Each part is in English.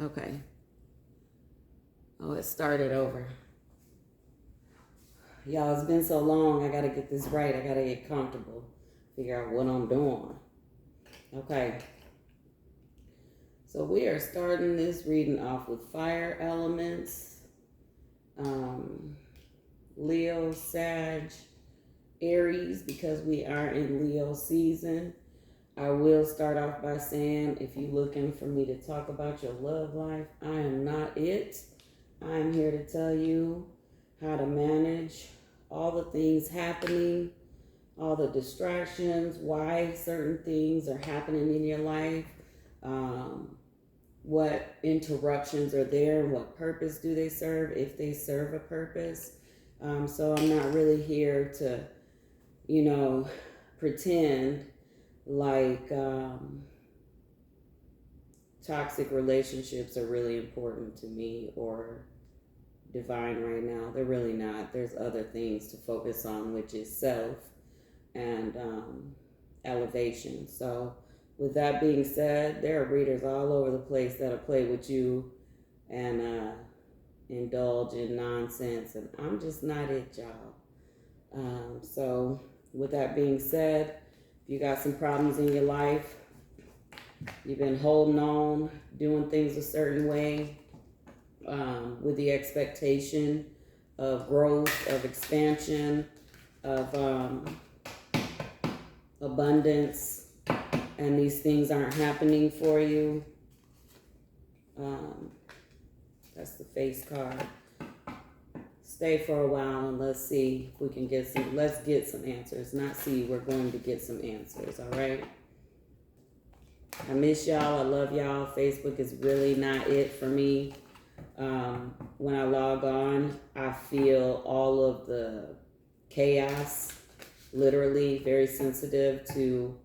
Okay. Oh, it started over. Y'all, it's been so long. I got to get this right. I got to get comfortable. Figure out what I'm doing. Okay. So we are starting this reading off with fire elements. Leo, Sag, Aries, because we are in Leo season. I will start off by saying, if you're looking for me to talk about your love life, I am not it. I am here to tell you how to manage all the things happening, all the distractions, why certain things are happening in your life, what interruptions are there, and what purpose do they serve, if they serve a purpose. So I'm not really here to, pretend like toxic relationships are really important to me or divine right now. They're really not. There's other things to focus on, which is self and elevation. So with that being said, there are readers all over the place that'll play with you and indulge in nonsense, and I'm just not it, y'all. So with that being said, if you got some problems in your life, you've been holding on, doing things a certain way, with the expectation of growth, of expansion, of abundance, and these things aren't happening for you. That's the face card. Stay for a while and let's see if we can let's get some answers. Not see, we're going to get some answers, all right? I miss y'all. I love y'all. Facebook is really not it for me. When I log on, I feel all of the chaos, literally very sensitive to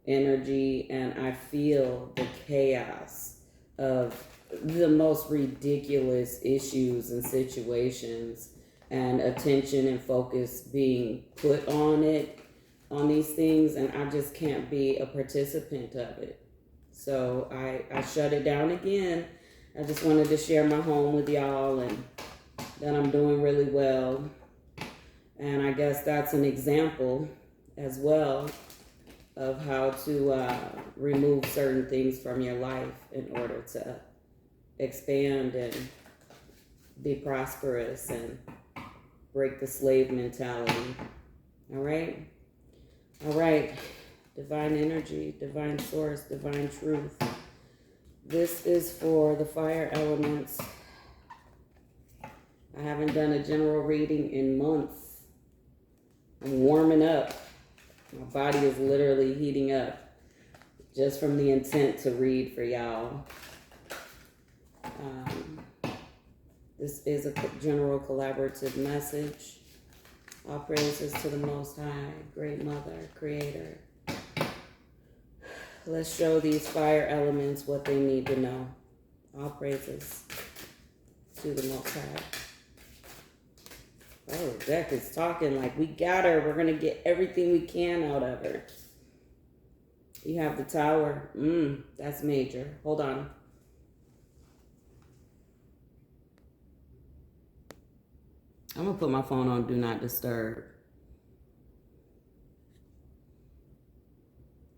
energy, and I feel the chaos of the most ridiculous issues and situations, and attention and focus being put on these things, and I just can't be a participant of it. So I shut it down again. I just wanted to share my home with y'all and that I'm doing really well. And I guess that's an example as well of how to remove certain things from your life in order to expand and be prosperous and break the slave mentality. All right? All right. Divine energy, divine source, divine truth. This is for the fire elements. I haven't done a general reading in months. I'm warming up. My body is literally heating up just from the intent to read for y'all. This is a general collaborative message. All praises to the Most High, Great Mother, Creator. Let's show these fire elements what they need to know. All praises to the Most High. Oh, Deck is talking like we got her. We're going to get everything we can out of her. You have the Tower. That's major. Hold on. I'm going to put my phone on Do Not Disturb.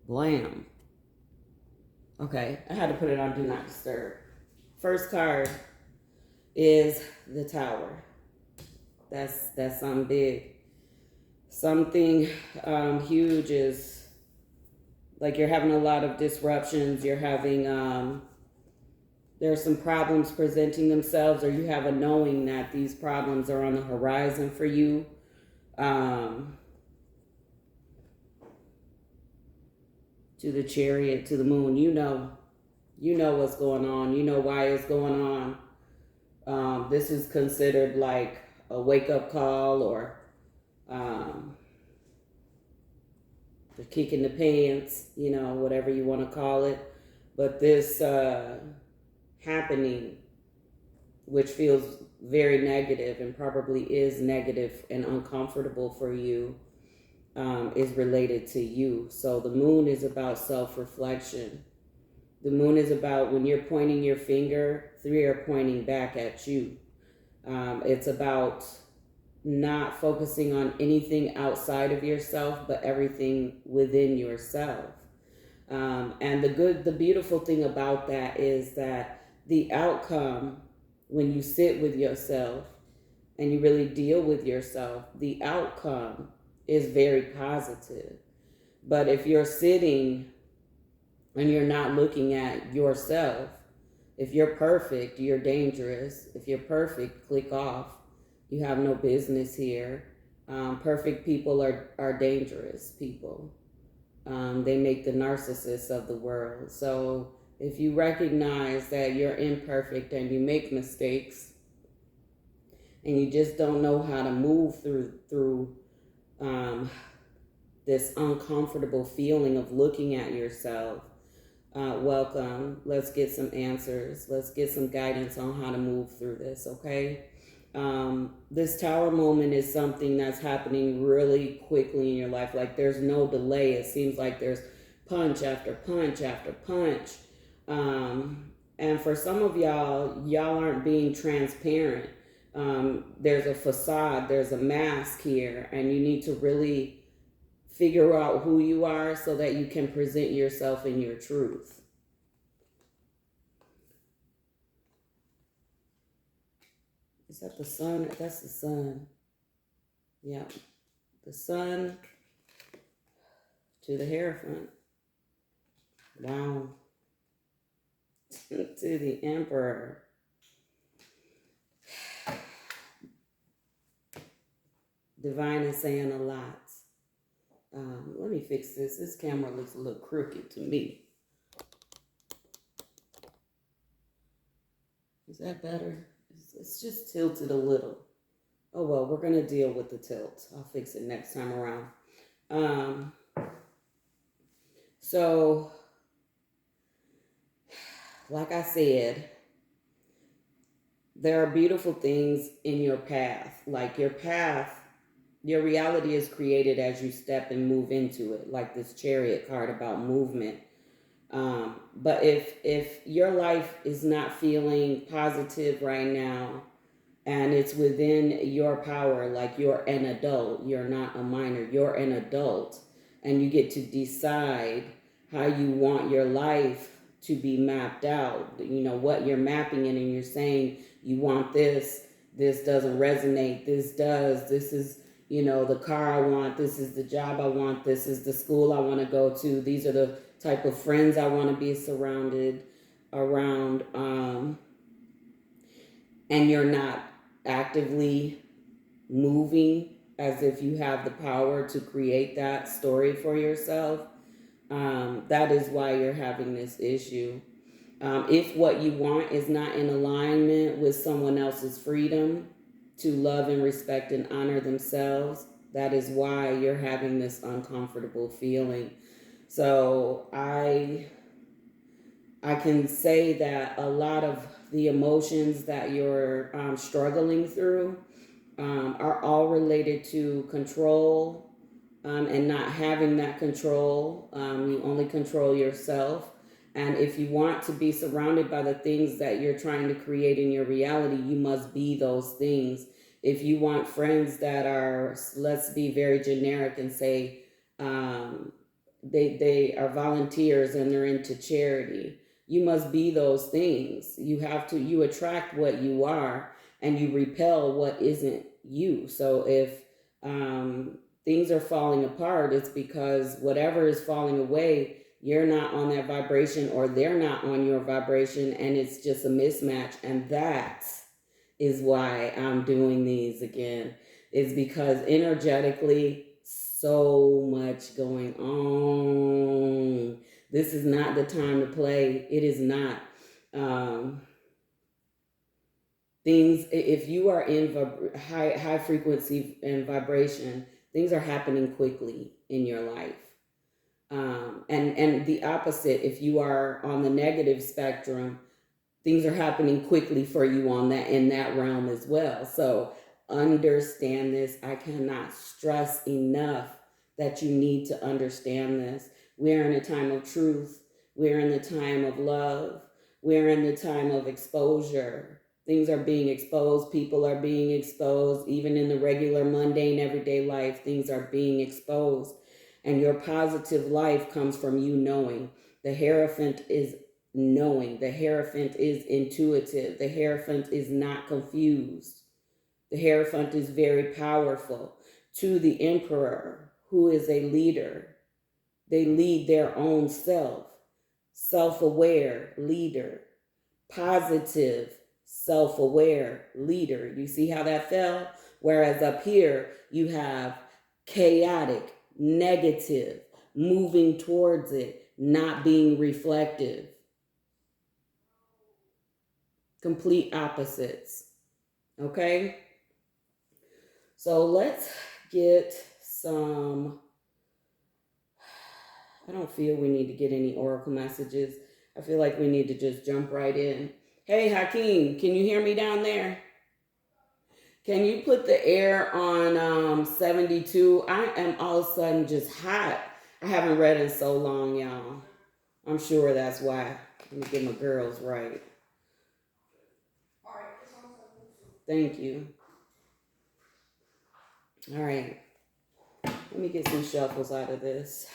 Blam. Okay, I had to put it on Do Not Disturb. First card is the Tower. That's something big. Something huge is like you're having a lot of disruptions. You're having, there's some problems presenting themselves, or you have a knowing that these problems are on the horizon for you. To the Chariot, to the Moon, you know what's going on. You know why it's going on. This is considered like a wake-up call, or the kick in the pants, whatever you want to call it. But this happening, which feels very negative and probably is negative and uncomfortable for you, is related to you. So the Moon is about self-reflection. The moon is about when you're pointing your finger, three are pointing back at you. It's about not focusing on anything outside of yourself, but everything within yourself. And the beautiful thing about that is that the outcome, when you sit with yourself and you really deal with yourself, the outcome is very positive. But if you're sitting and you're not looking at yourself, if you're perfect, you're dangerous. If you're perfect, click off. You have no business here. Perfect people are dangerous people. They make the narcissists of the world. So if you recognize that you're imperfect and you make mistakes and you just don't know how to move through this uncomfortable feeling of looking at yourself, welcome. Let's get some answers. Let's get some guidance on how to move through this, okay? This tower moment is something that's happening really quickly in your life. Like there's no delay. It seems like there's punch after punch after punch. And for some of y'all aren't being transparent. There's a facade, there's a mask here, and you need to really figure out who you are so that you can present yourself in your truth. Is that the sun? That's the sun. Yeah. The sun to the Hierophant. Wow. To the Emperor. Divine is saying a lot. Let me fix this. This camera looks a little crooked to me. Is that better? It's just tilted a little. Oh well, we're gonna deal with the tilt. I'll fix it next time around. So, like I said, there are beautiful things in your path. Like your path, your reality is created as you step and move into it. Like this Chariot card about movement. But if your life is not feeling positive right now, and it's within your power, like you're an adult, you're not a minor, you're an adult, and you get to decide how you want your life to be mapped out. You know what you're mapping in, and you're saying you want this doesn't resonate, this does, this is, you know, the car I want, this is the job I want, this is the school I want to go to, these are the type of friends I want to be surrounded around, and you're not actively moving as if you have the power to create that story for yourself, that is why you're having this issue. If what you want is not in alignment with someone else's freedom to love and respect and honor themselves, that is why you're having this uncomfortable feeling. So I can say that a lot of the emotions that you're struggling through are all related to control, and not having that control. You only control yourself. And if you want to be surrounded by the things that you're trying to create in your reality, you must be those things. If you want friends that are, let's be very generic and say, they are volunteers and they're into charity, you must be those things. You attract what you are and you repel what isn't you. So if things are falling apart, it's because whatever is falling away, you're not on that vibration or they're not on your vibration, and it's just a mismatch. And that is why I'm doing these again, is because energetically so much going on. This is not the time to play. It is not. Things, if you are in high frequency and vibration, things are happening quickly in your life. And the opposite, if you are on the negative spectrum, things are happening quickly for you in that realm as well. So understand this. I cannot stress enough that you need to understand this. We are in a time of truth. We're in the time of love. We're in the time of exposure. Things are being exposed. People are being exposed. Even in the regular, mundane, everyday life, things are being exposed. And your positive life comes from you knowing. The Hierophant is knowing. The Hierophant is intuitive. The Hierophant is not confused. The Hierophant is very powerful. To the Emperor, who is a leader, they lead their own self. Self-aware leader. Positive, self-aware leader. You see how that fell? Whereas up here, you have chaotic, negative, moving towards it, not being reflective. Complete opposites. Okay? So let's get some. I don't feel we need to get any oracle messages. I feel like we need to just jump right in. Hey, Hakeem, can you hear me down there? Can you put the air on 72? I am all of a sudden just hot. I haven't read in so long, y'all. I'm sure that's why. Let me get my girls right. All right, it's on 72. Thank you. All right. Let me get some shuffles out of this.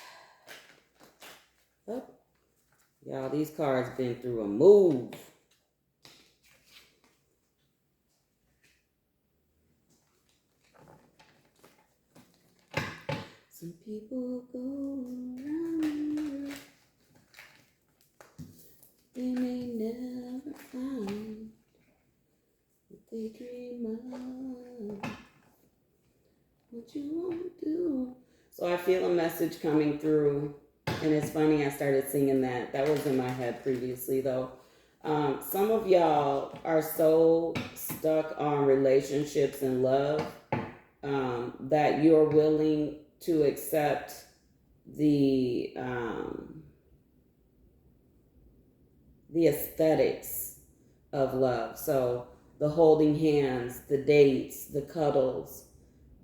Oh. Y'all, these cards been through a move. Some people go around, they may never find what they dream of, what you won't do. So I feel a message coming through, and it's funny I started singing that. That was in my head previously, though. Some of y'all are so stuck on relationships and love that you're willing to accept the aesthetics of love. So the holding hands, the dates, the cuddles,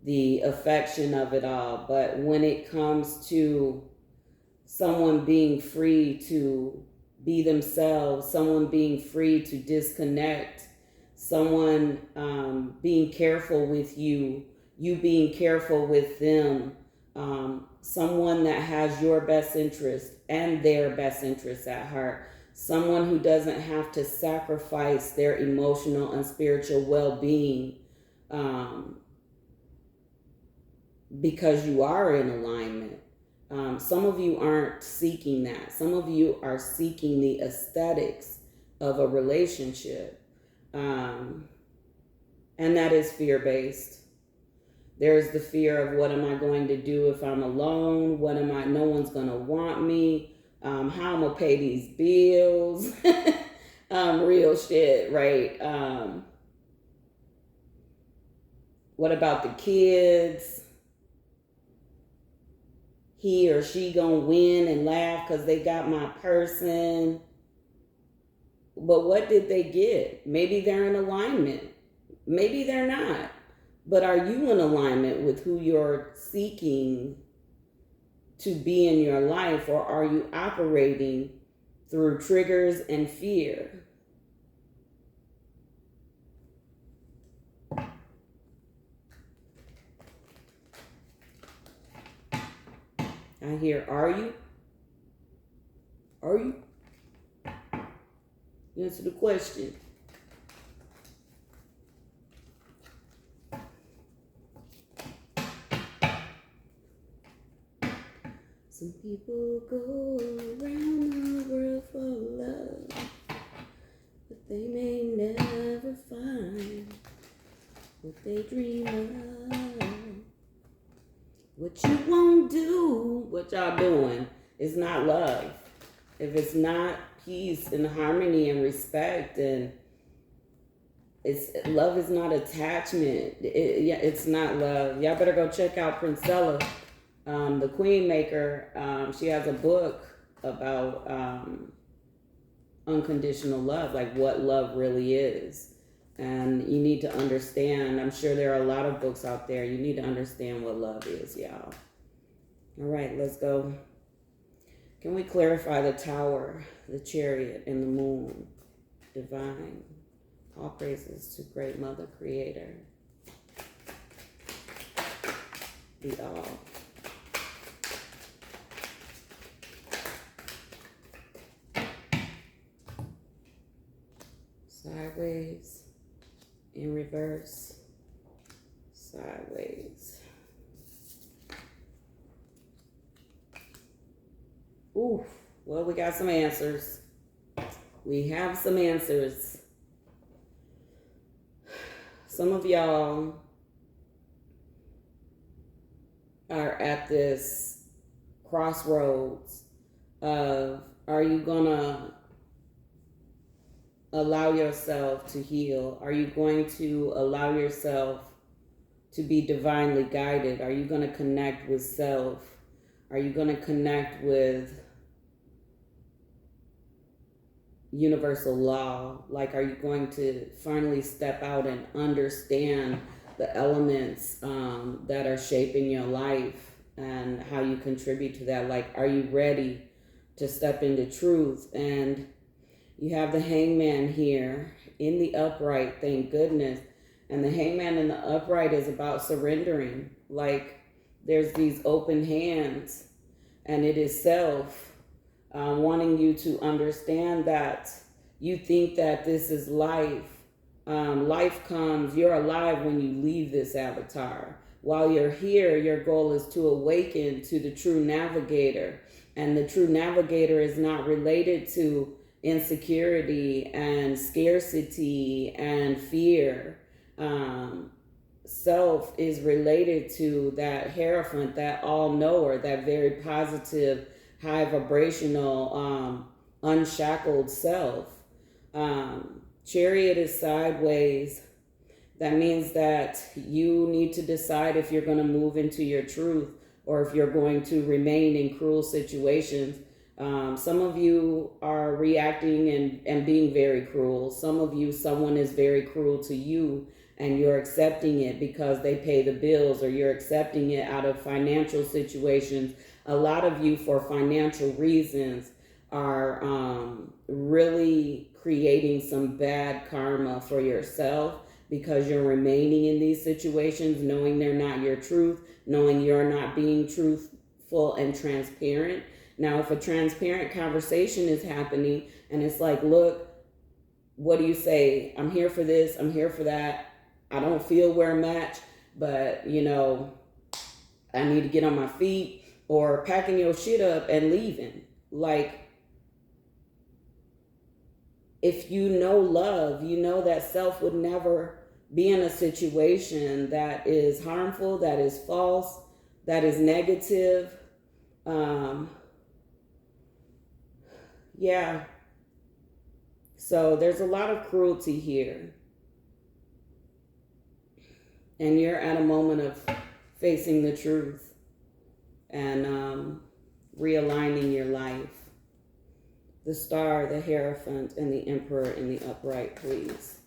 the affection of it all. But when it comes to someone being free to be themselves, someone being free to disconnect, someone being careful with you, you being careful with them, someone that has your best interest and their best interest at heart, someone who doesn't have to sacrifice their emotional and spiritual well-being because you are in alignment. Some of you aren't seeking that. Some of you are seeking the aesthetics of a relationship. And that is fear-based. There's the fear of what am I going to do if I'm alone? No one's going to want me. How am I going to pay these bills? Real shit, right? What about the kids? He or she gonna win and laugh because they got my person. But what did they get? Maybe they're in alignment. Maybe they're not. But are you in alignment with who you're seeking to be in your life, or are you operating through triggers and fear? I hear, are you? Are you? Answer the question. Some people go around the world for love, but they may never find what they dream of. What you won't do, what y'all doing, is not love. If it's not peace and harmony and respect, and love is not attachment. It's not love. Y'all better go check out Princella, the Queen Maker. She has a book about unconditional love, like what love really is. And you need to understand, I'm sure there are a lot of books out there. You need to understand what love is, y'all. All right, let's go. Can we clarify the Tower, the Chariot, and the Moon? Divine. All praises to Great Mother Creator. The All. Sideways. In reverse. Sideways. Ooh, well, we got some answers. We have some answers. Some of y'all are at this crossroads of, are you gonna allow yourself to heal? Are you going to allow yourself to be divinely guided? Are you going to connect with self? Are you going to connect with universal law? Like, are you going to finally step out and understand the elements that are shaping your life and how you contribute to that? Like, are you ready to step into truth? And you have the Hangman here in the upright, thank goodness. And the Hangman in the upright is about surrendering. Like, there's these open hands, and it is self wanting you to understand that you think that this is life. Life comes, you're alive when you leave this avatar. While you're here, your goal is to awaken to the true navigator. And the true navigator is not related to insecurity and scarcity and fear. Self is related to that Hierophant, that all-knower, that very positive, high vibrational, unshackled self. Chariot is sideways. That means that you need to decide if you're going to move into your truth or if you're going to remain in cruel situations. Some of you are reacting and being very cruel. Some of you, someone is very cruel to you and you're accepting it because they pay the bills, or you're accepting it out of financial situations. A lot of you, for financial reasons, are really creating some bad karma for yourself because you're remaining in these situations, knowing they're not your truth, knowing you're not being truthful and transparent. Now, if a transparent conversation is happening and it's like, look, what do you say? I'm here for this, I'm here for that. I don't feel we're a match, but, you know, I need to get on my feet, or packing your shit up and leaving. Like, if you know love, you know that self would never be in a situation that is harmful, that is false, that is negative. Yeah. So there's a lot of cruelty here. And you're at a moment of facing the truth and realigning your life. The Star, the Hierophant, and the Emperor in the upright, please.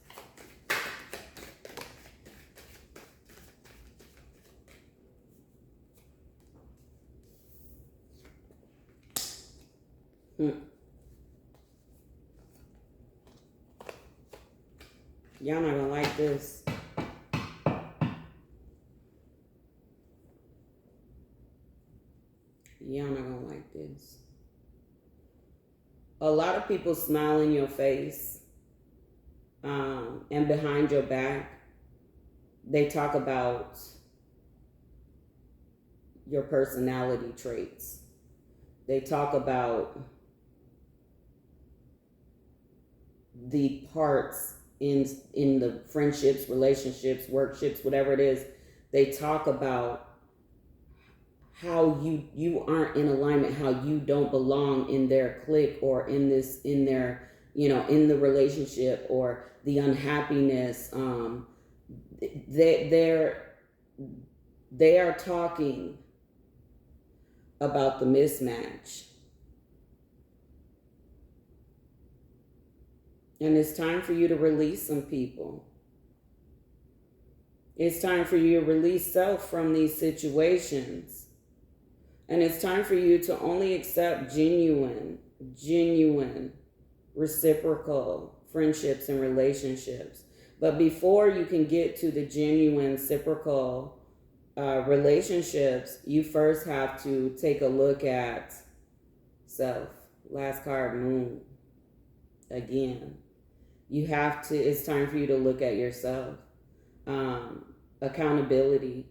Y'all not gonna like this. Y'all not gonna like this. A lot of people smile in your face, and behind your back, they talk about your personality traits. They talk about the parts in the friendships, relationships, workships, whatever it is. They talk about how you aren't in alignment, how you don't belong in their clique or in their, you know, in the relationship, or the unhappiness. They are talking about the mismatch. And it's time for you to release some people. It's time for you to release self from these situations. And it's time for you to only accept genuine, reciprocal friendships and relationships. But before you can get to the genuine, reciprocal relationships, you first have to take a look at self. Last card, Moon. Again, you have to, it's time for you to look at yourself. Accountability.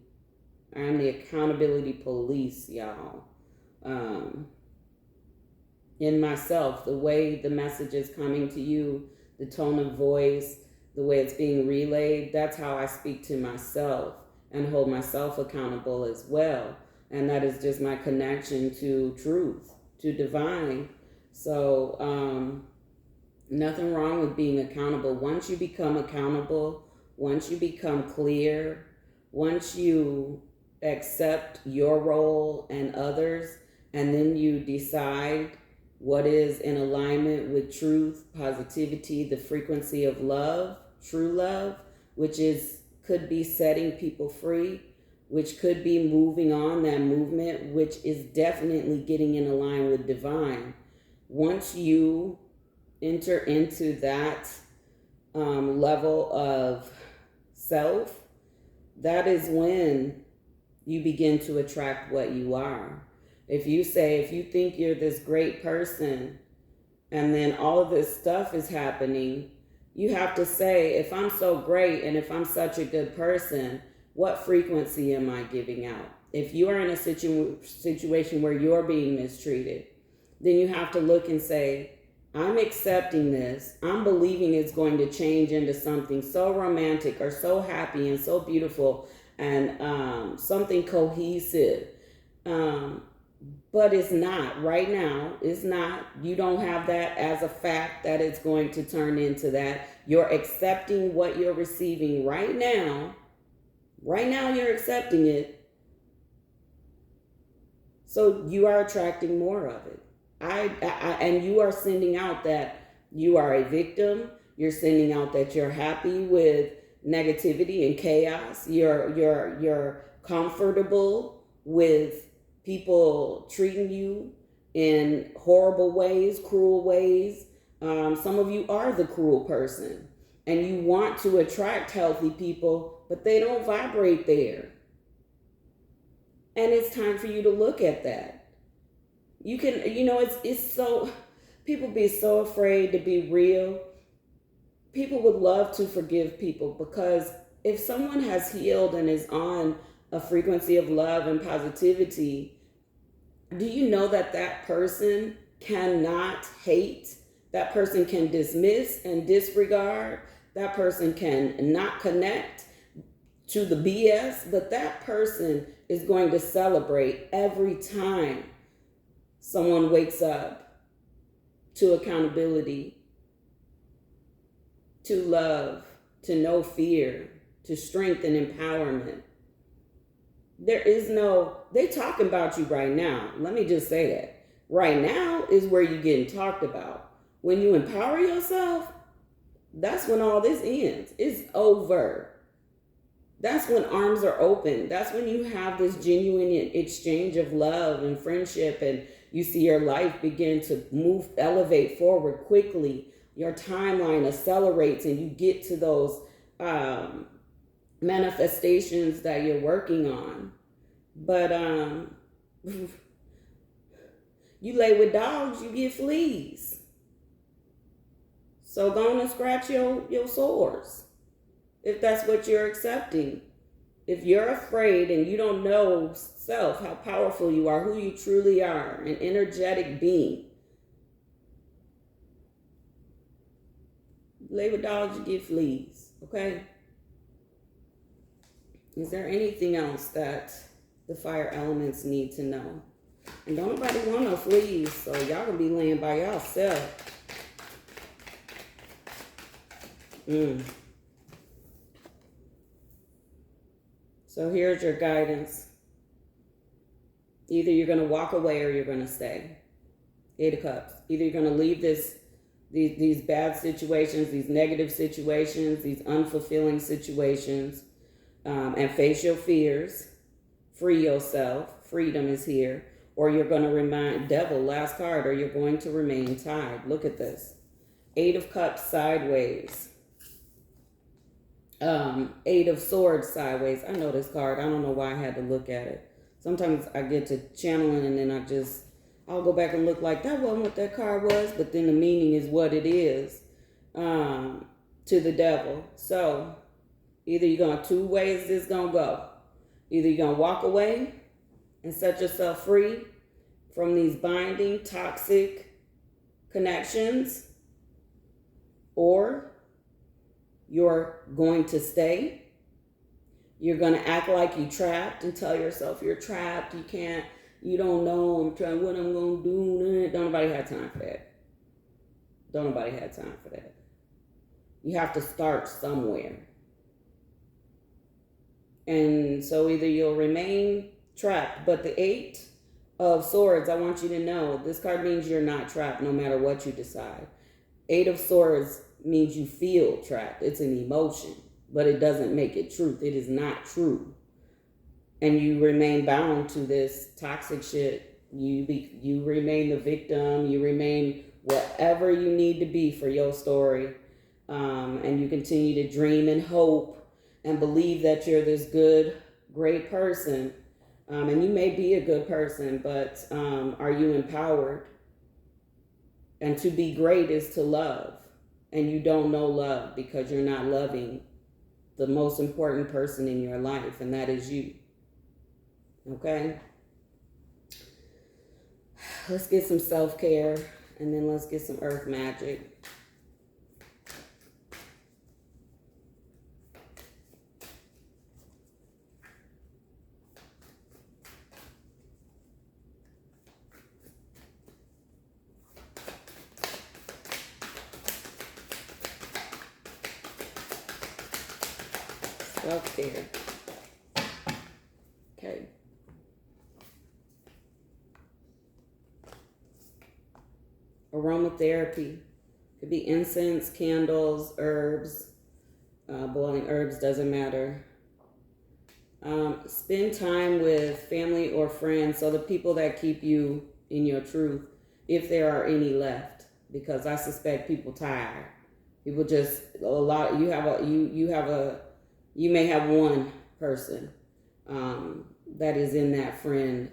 I'm the accountability police, y'all. In myself, the way the message is coming to you, the tone of voice, the way it's being relayed, that's how I speak to myself and hold myself accountable as well. And that is just my connection to truth, to divine. So nothing wrong with being accountable. Once you become accountable, once you become clear, once you accept your role and others, and then you decide what is in alignment with truth, positivity, the frequency of love, true love, which is could be setting people free, which could be moving on that movement, which is definitely getting in line with divine. Once you enter into that level of self, that is when you begin to attract what you are. If you think you're this great person and then all of this stuff is happening, you have to say, if I'm so great and if I'm such a good person, what frequency am I giving out? If you are in a situation where you're being mistreated, then you have to look and say, I'm accepting this. I'm believing it's going to change into something so romantic or so happy and so beautiful and something cohesive. But it's not. Right now, it's not. You don't have that as a fact that it's going to turn into that. You're accepting what you're receiving right now. Right now, you're accepting it. So you are attracting more of it. And you are sending out that you are a victim. You're sending out that you're happy with negativity and chaos. You're comfortable with people treating you in horrible ways, cruel ways. Some of you are the cruel person, and you want to attract healthy people, but they don't vibrate there. And it's time for you to look at that. You can, it's so, people be so afraid to be real. People would love to forgive people, because if someone has healed and is on a frequency of love and positivity, do you know that that person cannot hate? That person can dismiss and disregard. That person can not connect to the BS, but that person is going to celebrate every time someone wakes up to accountability, to love, to no fear, to strength and empowerment. There is no, they talking about you right now. Let me just say that. Right now is where you're getting talked about. When you empower yourself, that's when all this ends. It's over. That's when arms are open. That's when you have this genuine exchange of love and friendship, and you see your life begin to elevate forward quickly. Your timeline accelerates and you get to those manifestations that you're working on. But you lay with dogs, you get fleas. So go on and scratch your sores if that's what you're accepting. If you're afraid and you don't know self, how powerful you are, who you truly are, an energetic being, lay with dogs, you get fleas, okay? Is there anything else that the fire elements need to know? And don't nobody want no fleas, so y'all gonna be laying by yourself. So here's your guidance. Either you're gonna walk away or you're gonna stay. 8 of Cups. Either you're gonna leave these bad situations, these negative situations, these unfulfilling situations, and face your fears, free yourself. Freedom is here. or you're going to remain, Devil, last card, or you're going to remain tied. Look at this. 8 of Cups sideways. 8 of Swords sideways. I know this card. I don't know why I had to look at it. Sometimes I get to channeling and then I'll go back and look like that wasn't what that card was, but then the meaning is what it is to the Devil. So either you're going to, 2 ways this going to go. Either you're going to walk away and set yourself free from these binding, toxic connections, or you're going to stay. You're going to act like you're trapped and tell yourself you're trapped. You can't, you don't know, I'm trying, what I'm going to do. Don't nobody have time for that. Don't nobody have time for that. You have to start somewhere. And so either you'll remain trapped, but the 8 of Swords, I want you to know, this card means you're not trapped no matter what you decide. 8 of Swords means you feel trapped. It's an emotion, but it doesn't make it truth. It is not true. And you remain bound to this toxic shit. You remain the victim. You remain whatever you need to be for your story. And you continue to dream and hope and believe that you're this good, great person. And you may be a good person, but are you empowered? And to be great is to love. And you don't know love because you're not loving the most important person in your life, and that is you. Okay? Let's get some self-care, and then let's get some earth magic. Self-care. Okay. Aromatherapy. Could be incense, candles, herbs. Boiling herbs, doesn't matter. Spend time with family or friends, so the people that keep you in your truth, if there are any left, because I suspect people tired. People just, a lot, you may have one person that is in that friend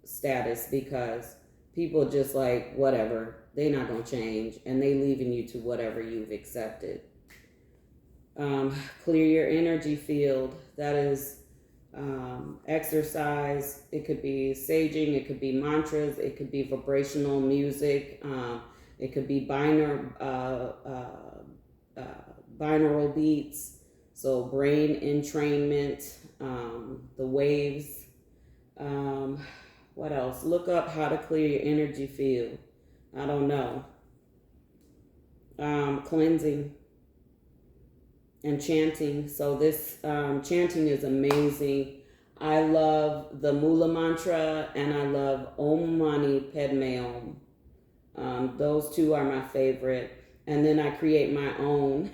status, because people just like, whatever, they're not going to change, and they leaving you to whatever you've accepted. Clear your energy field. That is exercise. It could be saging. It could be mantras. It could be vibrational music. It could be binaural beats. So brain entrainment, the waves. What else? Look up how to clear your energy field. I don't know. Cleansing and chanting. So this chanting is amazing. I love the Mula mantra, and I love Om Mani Padme Om. Those 2 are my favorite. And then I create my own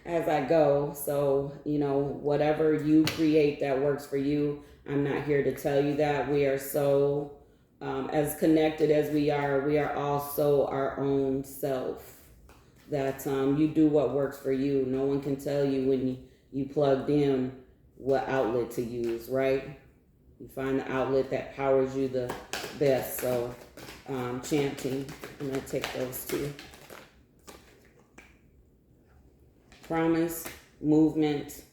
as I go. So, whatever you create that works for you, I'm not here to tell you that. We are so, as connected as we are also our own self. That you do what works for you. No one can tell you when you plugged in what outlet to use, right? You find the outlet that powers you the best. So, chanting, I'm going to take those 2. Promise, movement,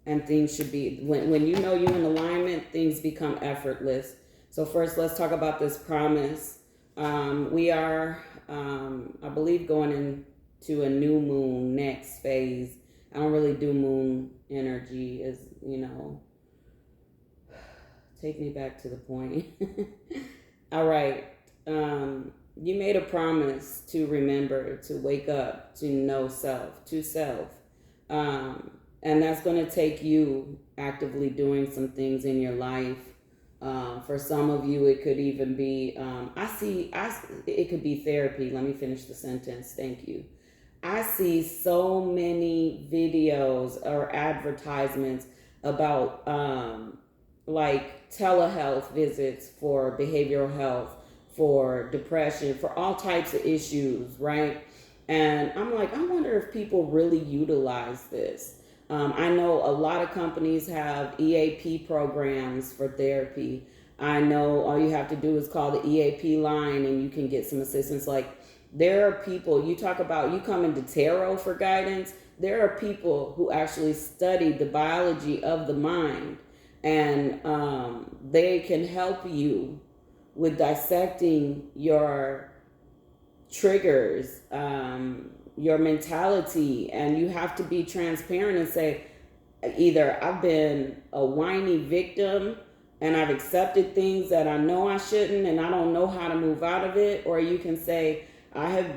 and things should be, when you know you're in alignment, things become effortless. So first, let's talk about this promise. We are, I believe, going into a new moon next phase. I don't really do moon energy, as take me back to the point. All right. You made a promise to remember, to wake up, to know self, to self. And that's going to take you actively doing some things in your life. For some of you, it could even be, it could be therapy. Let me finish the sentence. Thank you. I see so many videos or advertisements about like telehealth visits for behavioral health, for depression, for all types of issues, right? And I'm like, I wonder if people really utilize this. I know a lot of companies have EAP programs for therapy. I know all you have to do is call the EAP line and you can get some assistance. Like, there are people, you talk about, you come into tarot for guidance. There are people who actually study the biology of the mind, and they can help you with dissecting your triggers, your mentality. And you have to be transparent and say, either I've been a whiny victim and I've accepted things that I know I shouldn't and I don't know how to move out of it, or you can say, I have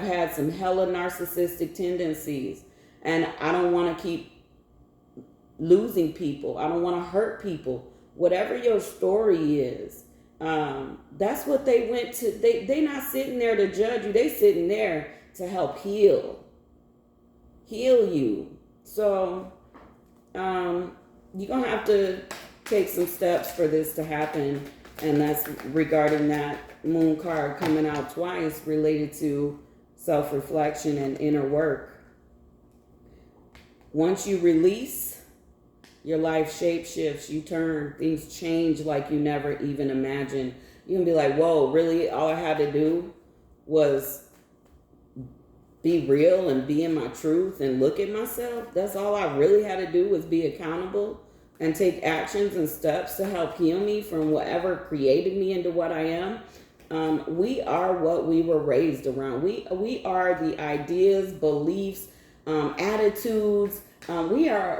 had some hella narcissistic tendencies and I don't want to keep losing people. I don't want to hurt people. Whatever your story is, that's what they went to. They not sitting there to judge you. They sitting there to help heal you. So you're going to have to take some steps for this to happen. And that's regarding that moon card coming out twice, related to self-reflection and inner work. Once you release, your life shape shifts, you turn, things change like you never even imagined. You can be like, whoa, really? All I had to do was be real and be in my truth and look at myself. That's all I really had to do, was be accountable and take actions and steps to help heal me from whatever created me into what I am. We are what we were raised around. We are the ideas, beliefs, attitudes. We are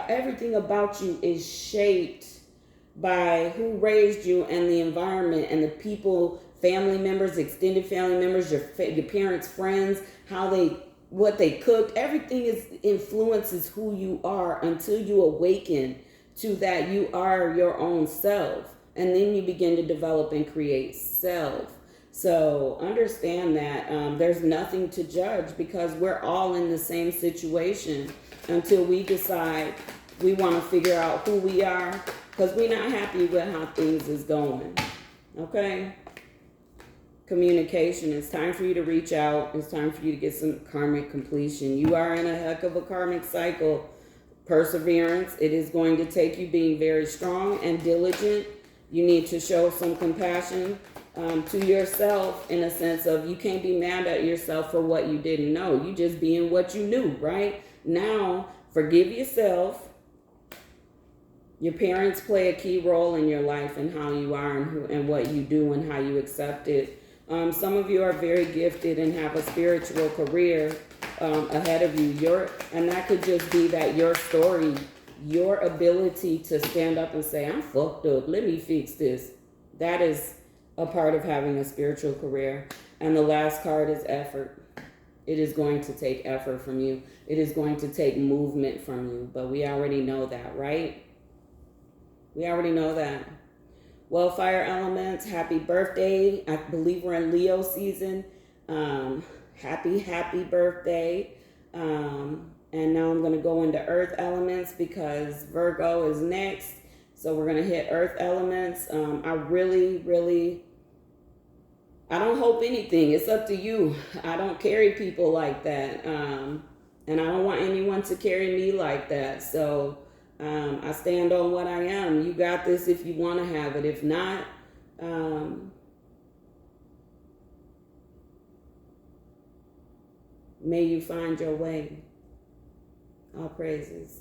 everything about you is shaped by who raised you and the environment and the people, family members, extended family members, your parents, friends, what they cooked. Everything influences who you are until you awaken to that you are your own self. And then you begin to develop and create self. So understand that there's nothing to judge, because we're all in the same situation until we decide we want to figure out who we are, because we're not happy with how things is going. Okay? Communication. It's time for you to reach out. It's time for you to get some karmic completion. You are in a heck of a karmic cycle. Perseverance. It is going to take you being very strong and diligent. You need to show some compassion to yourself, in a sense of, you can't be mad at yourself for what you didn't know. You just being what you knew, right? Now, forgive yourself. Your parents play a key role in your life and how you are and what you do and how you accept it. Some of you are very gifted and have a spiritual career ahead of you. And that could just be that your story, your ability to stand up and say, I'm fucked up, let me fix this. That is a part of having a spiritual career. And the last card is effort. It is going to take effort from you. It is going to take movement from you. But we already know that, right? We already know that. Well, fire elements, happy birthday. I believe we're in Leo season. Happy birthday. And now I'm going to go into earth elements because Virgo is next. So we're going to hit earth elements. I don't hope anything. It's up to you. I don't carry people like that. And I don't want anyone to carry me like that. So I stand on what I am. You got this if you want to have it. If not, may you find your way. All praises.